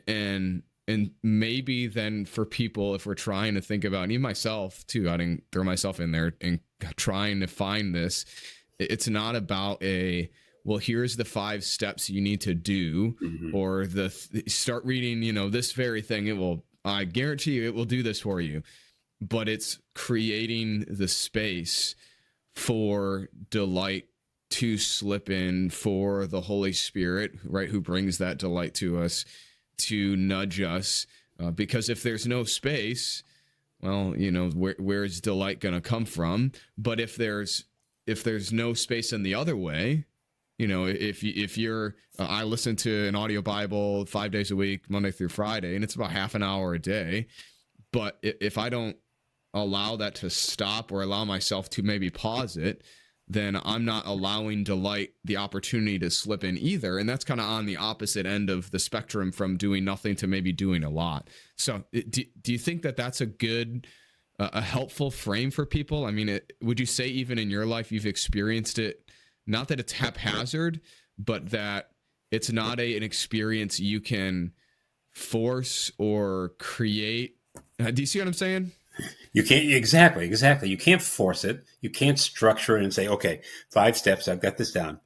And maybe then for people, if we're trying to think about, and even myself too, I didn't throw myself in there and trying to find this, it's not about well, here's the 5 steps you need to do, or start reading, this very thing. I guarantee you it will do this for you. But it's creating the space for delight to slip in, for the Holy Spirit, right, who brings that delight to us, to nudge us. Because if there's no space, well, where's delight going to come from? But if there's no space in the other way, if you're, I listen to an audio Bible 5 days a week, Monday through Friday, and it's about half an hour a day. But if I don't allow that to stop, or allow myself to maybe pause it, then I'm not allowing delight the opportunity to slip in either. And that's kind of on the opposite end of the spectrum from doing nothing to maybe doing a lot. So do you think that that's a good, a helpful frame for people? I mean, would you say even in your life you've experienced it, not that it's haphazard, but that it's not an experience you can force or create? Do you see what I'm saying? You can't, exactly. You can't force it. You can't structure it and say, okay, 5 steps, I've got this down.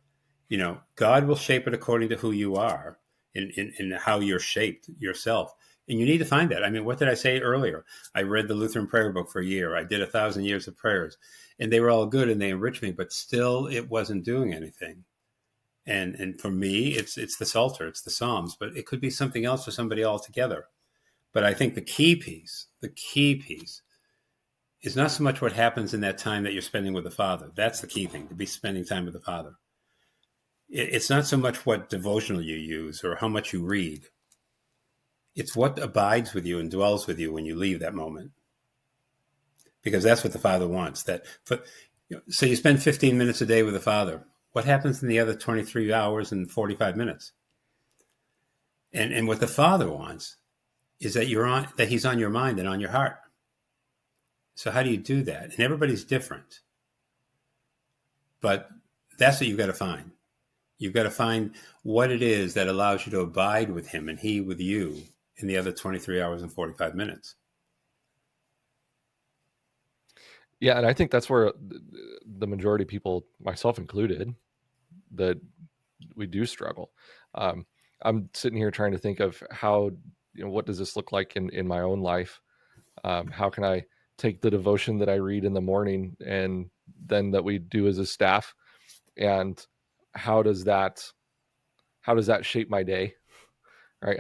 God will shape it according to who you are and how you're shaped yourself. And you need to find that. I mean, what did I say earlier? I read the Lutheran prayer book for a year. I did 1,000 years of prayers, and they were all good and they enriched me, but still it wasn't doing anything. And for me, it's the Psalter, it's the Psalms, but it could be something else for somebody altogether. But I think the key piece is not so much what happens in that time that you're spending with the Father. That's the key thing, to be spending time with the Father. It's not so much what devotional you use or how much you read. It's what abides with you and dwells with you when you leave that moment. Because that's what the Father wants. So you spend 15 minutes a day with the Father. What happens in the other 23 hours and 45 minutes? And what the Father wants is that he's on your mind and on your heart. So how do you do that? And everybody's different. But that's what you've got to find. You've got to find what it is that allows you to abide with him and he with you in the other 23 hours and 45 minutes. Yeah, and I think that's where the majority of people, myself included, that we do struggle. I'm sitting here trying to think of how, what does this look like in my own life? How can I take the devotion that I read in the morning and then that we do as a staff, and how does that shape my day?